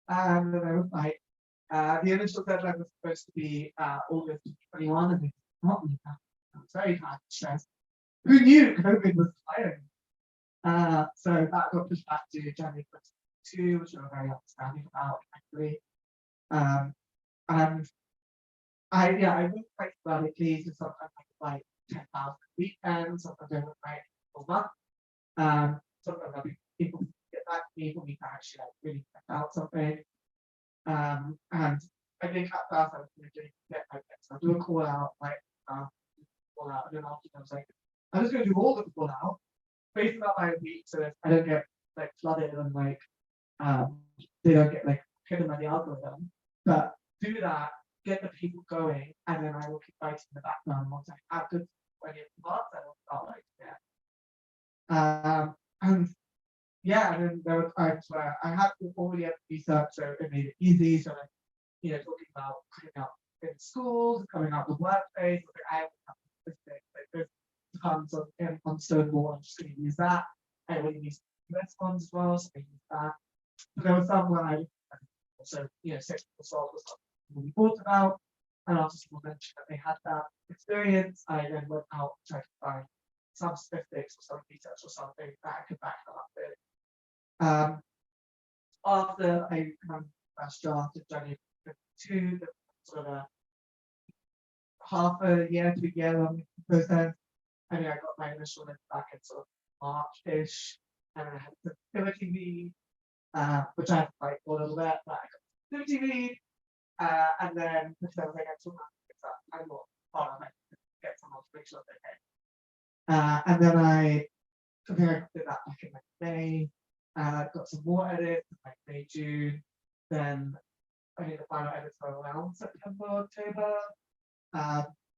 And then I was like, the initial deadline was supposed to be August 2021, and it's not me. I was very hard stressed. Who knew COVID was tiring? So that got pushed back to January 2022, which I'm very understanding about, actually. And I work quite sporadically, so sometimes I like 10,000 weekends, sometimes I work like a month. Sometimes I'll be people get that enabled me to actually like really check out something. And I think at first I was going to get like this. I'll do a call out, like call out, and then after I was like, I'm just gonna do all the call out, based on my week so that I don't get like flooded and like they don't get like hidden by the algorithm. But do that, get the people going, and then I will keep writing in the background once I have good any of the parts, I will start writing it. And yeah, and then there were times where I had to already have research, so it made it easy. So like, talking about coming out in schools, coming out the workplace, like I have this thing, like there's tons of on Stonewall, I'm just gonna use that. I really use US ones as well, so I use that. But there was some where I also, sexual assault was something we thought about, and after people mentioned that they had that experience, I then went out and tried to find some statistics or some research or something that I could back that up with. After I first draft in January 2022, the sort of a half a year to a year long process. I mean, I got my initial list back in sort of March-ish, and I had the fertility lead, which I had to fight for a little bit, but I got the fertility lead, and then because I was like, I took that, I'm not part of it, get someone to make sure they're okay. And then I think I did that back in like May, got some more edits in like May, June, then I think the final edits were around September, October,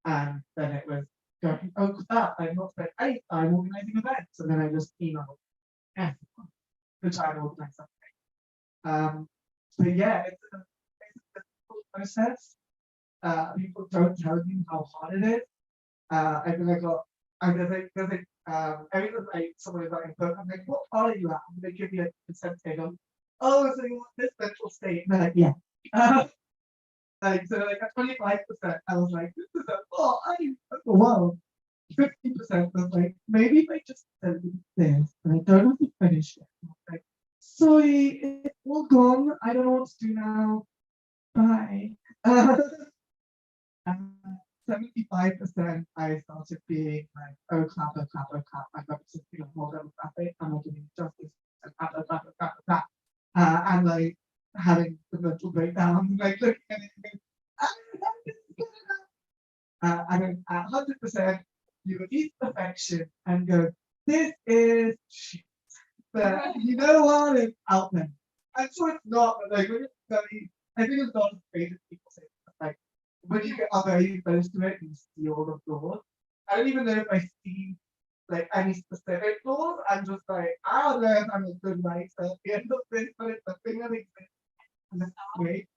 and then it was going, oh crap, I'm not spent any time organizing events, and then I just emailed everyone to try and organize something. So yeah, it's a difficult process. People don't tell you how hard it is. I think there's every time like someone is like, I'm like, what part are you at? And they give me a consent table. Oh, so you want this mental state? And they're like, yeah. Like so, like at 25%, I was like, this is a lot. Wow. 50% was like, maybe if I just send you this, and I don't have to finish it. I was like, sorry, it's all gone. I don't know what to do now. Bye. 75%, I started being like, oh crap, oh crap, oh crap. I got something on more demographic. I'm not doing justice. And crap, oh crap, oh crap, oh crap. And like having the mental breakdown, like looking at it, and and then at 100%, you reach perfection and go, this is shit. But you know what? It's out there. I'm sure it's not, but like when it's study, I think it's not as great as people say. Like when you get very exposed to it, you see all the flaws. I don't even know if I see like any specific flaws. I'm just like, I don't know if I'm a good writer at the end of this, but it's a thing that exists. And it's great.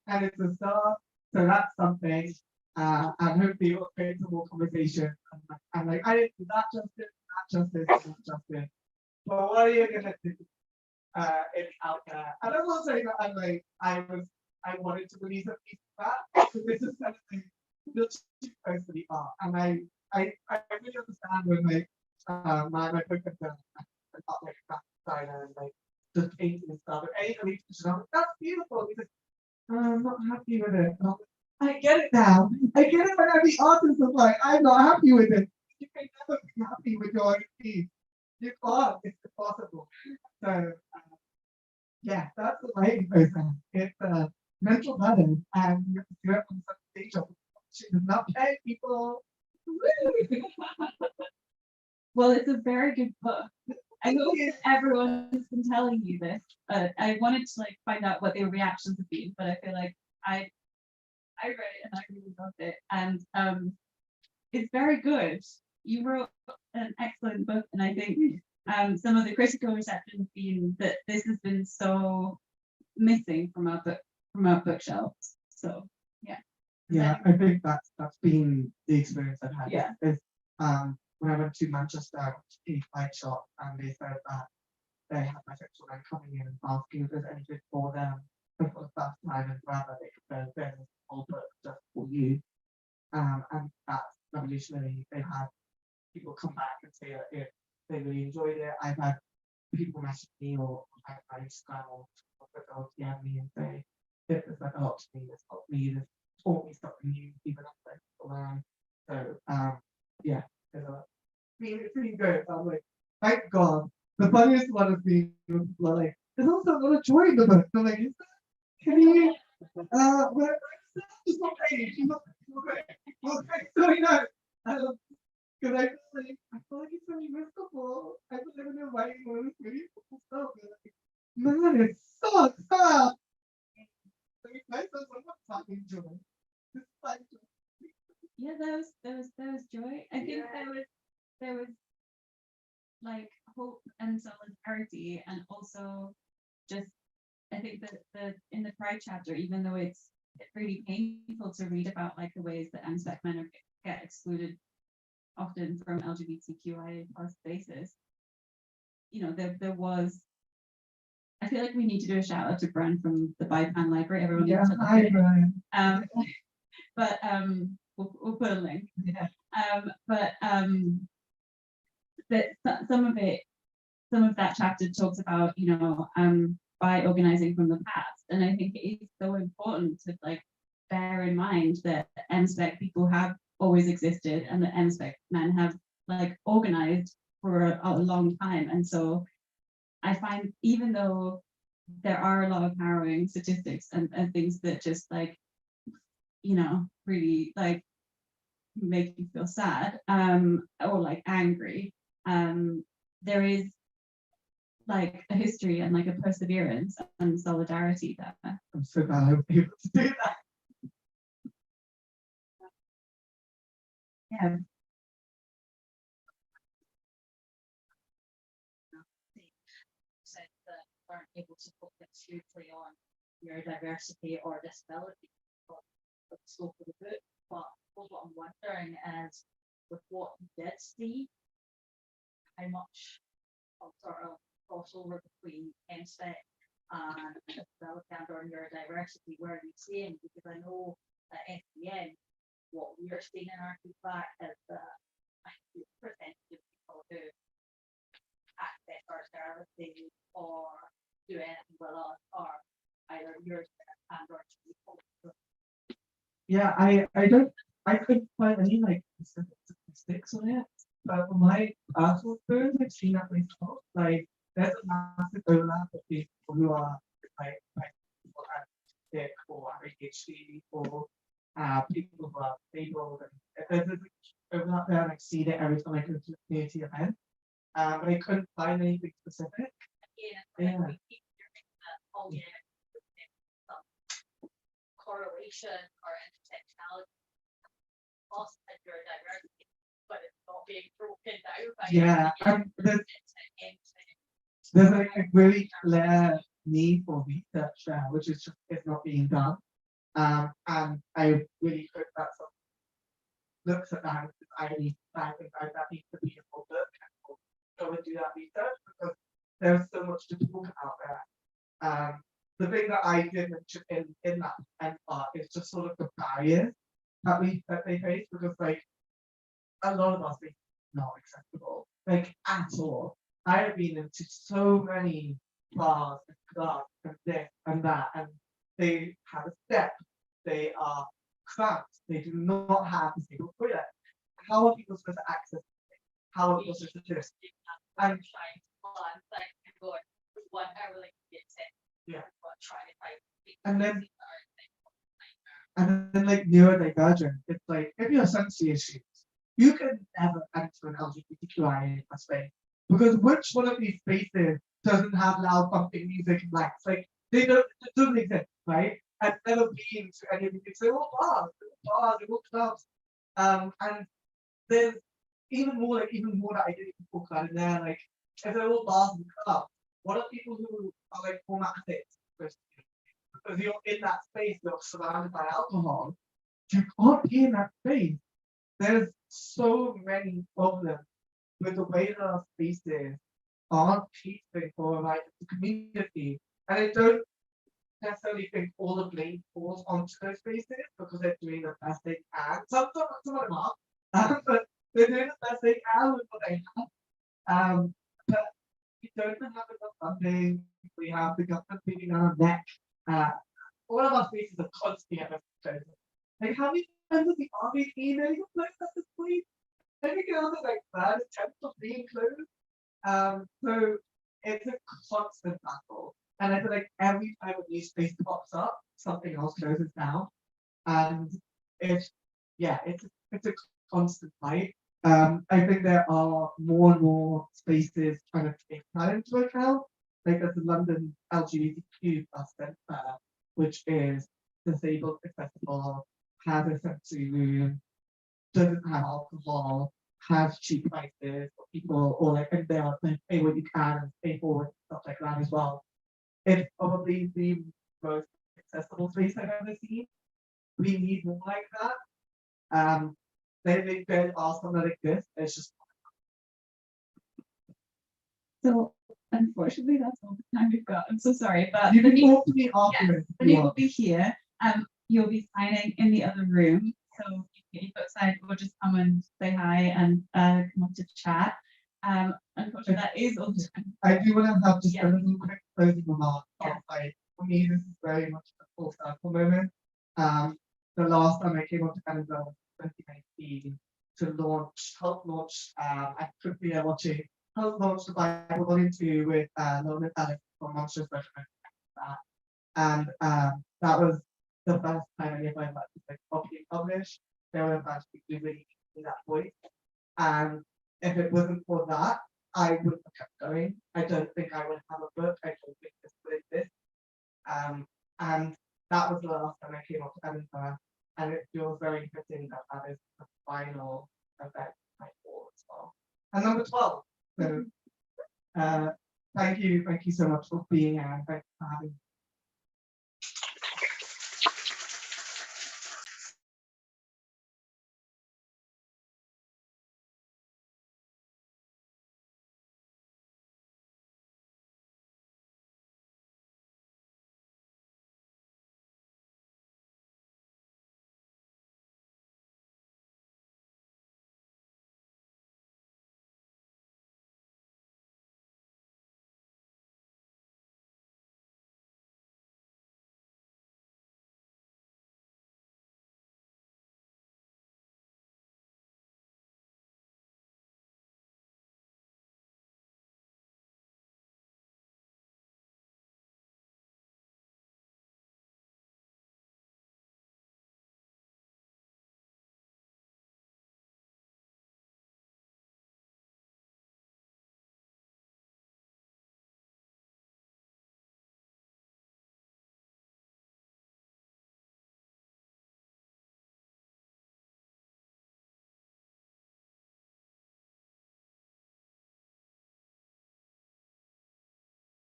And it's a start. So that's something. And hopefully it will create some more conversation. And like, I didn't do that justice, that justice. But what are you gonna do? It's out there. And I'm not saying that I'm like, I wanted to release a piece of that, because this is something that's too close to the art. And I really understand when like my focus on like graphic designer and like just painting and stuff. And any I'm like, that's beautiful. Because I'm not happy with it. And I'm like, I get it now. I get it when every artist is like, I'm not happy with it. You can never be happy with your own piece. You can't. It's impossible. So yeah, that's the writing process. It's a mental burden, and you have to do it on some stage of she does not pay people. Well, it's a very good book. I hope everyone has been telling you this, but I wanted to like find out what their reactions have been. But I feel like I read it and I really loved it, and it's very good. You wrote an excellent book, and I think some of the critical reception has been that this has been so missing from our bookshelves. So Yeah, I think that's been the experience I've had. Yeah. Is when I went to Manchester to a fight shop, and they said that they had bisexual men coming in and asking if there's anything for them for the first time, and rather they could go there's a whole book just for you. And that's revolutionary. They had people come back and say that if they really enjoyed it. I've had people message me or I Instagram or DM me and say, this is like helped me, this helped me, this taught me something new, even after I learn. So yeah, it's been good. I'm like, thank God the funniest one has been when people are like, there's also a lot of joy in the book. I'm like, can you where she's not paying, she's not okay. Okay, so you know, because I feel like it's really miserable. I feel like when you're writing one of these really cool stuff, you're like, man, it sucks. So it's nice that someone's finding joy. It's like, Yeah, there was joy. I think there was like hope and solidarity, and also just I think that the in the Pride chapter, even though it's really painful to read about like the ways that m-spec men get excluded often from LGBTQIA plus spaces, you know, there was. I feel like we need to do a shout out to Bren from the BIPAN library. Everyone yeah, needs to look hi, at it. Brian. But we'll put a link. Yeah. That some of that chapter talks about, you know, by organizing from the past, and I think it is so important to like bear in mind that m-spec people have always existed, and that m-spec men have like organized for a long time, and so I find even though there are a lot of harrowing statistics and things that just like, you know, really like make you feel sad or like angry, there is like a history and like a perseverance and solidarity there. I'm so glad I was able to do that. Yeah. Said that aren't able to focus hugely on neurodiversity or disability for the scope of the book. But what I'm wondering is, with what you did see, how much of sort of crossover between m-spec and disability and or neurodiversity were you seeing? Because I know that at the end, what we're seeing in our feedback is that a huge percentage of people who access our services or do anything with us are either yours and or people. Yeah, I couldn't find any like specific statistics on it. But from my personal experience, I've seen that myself. Like there's a massive overlap of people who are like people have sick or have ADHD or people who are disabled, and there's a big overlap there, and I see it every time I go to a community event. But I couldn't find anything specific. Yeah, we keep hearing that, oh yeah, there's some correlation or intersectionality lost in your diversity, but it's not being broken down by Yeah, and there's like a really clear need for research there, which is just is not being done. And I really hope that someone looks at that, because I think that needs to be a full book and we'll go and do that research, because there's so much to talk about there. The thing that I did mention in that end part is just sort of the barriers that they face, because like a lot of us think not acceptable, like at all. I have been into so many bars and clubs and this and that, and they have a step, they are cramped, they do not have a single toilet. How are people supposed to access it? How are people supposed to do this? I'm trying to plan like going 1 hour like get it. Yeah. But trying to find And then like neurodivergent, it's like if you have sensory issues, you can never enter an LGBTQIA space, because which one of these spaces doesn't have loud pumping music and lights? Like they don't, it doesn't exist, right? I've never been to any of these. They're all bars, they're all clubs. And there's even more that I didn't even talk about in there. Like if they're all bars and clubs, what are people who are like formatics? Because you're in that space, you're surrounded by alcohol. You can't be in that space. There's so many problems with the way that our spaces aren't catering for like the community. And I don't necessarily think all the blame falls onto those spaces, because they're doing the best they can. Some of them are, but they're doing the best they can with what they have. But we don't have enough funding. We have the government beating on our neck. All of our spaces are constantly at closing. Like how many times has the army emailing closed at this point? I think it was like third attempt of being closed. So it's a constant battle. And I feel like every time a new space pops up, something else closes down. And it's it's a constant fight. I think there are more and more spaces trying to take that into account. Like there's the London LGBTQ plus centre, which is disabled, accessible, has a sensory room, doesn't have alcohol, has cheap prices for people, or like and they are like pay what you can and pay forward stuff like that as well. It's probably the most accessible space I've ever seen. We need more like that. There are some that exist. It's just So unfortunately, that's all the time we've got. I'm so sorry, but you can Vaneet, talk to me afterwards. if you Vaneet will want. be here. You'll be signing in the other room. So you can get your book signed or just come and say hi and come up to chat. Unfortunately, that is all the time. I do want to have just Yeah. a little quick closing remark. Yeah. Like for me, this is very much a full circle moment. The last time I came up to Canada was 2019 to help launch. I quickly watching help launch the Bible Volume 2 with Lorna Alex from Monsters Regiment. And that was the first time I ever had like properly published. There were about people really in that voice. And if it wasn't for that, I wouldn't have kept going. I don't think I would have a book. I don't think this would exist. And that was the last time I came up to Edinburgh. And it feels very fitting that that is the final event I fall as well. And number 12. So thank you so much for being here. Thanks for having me.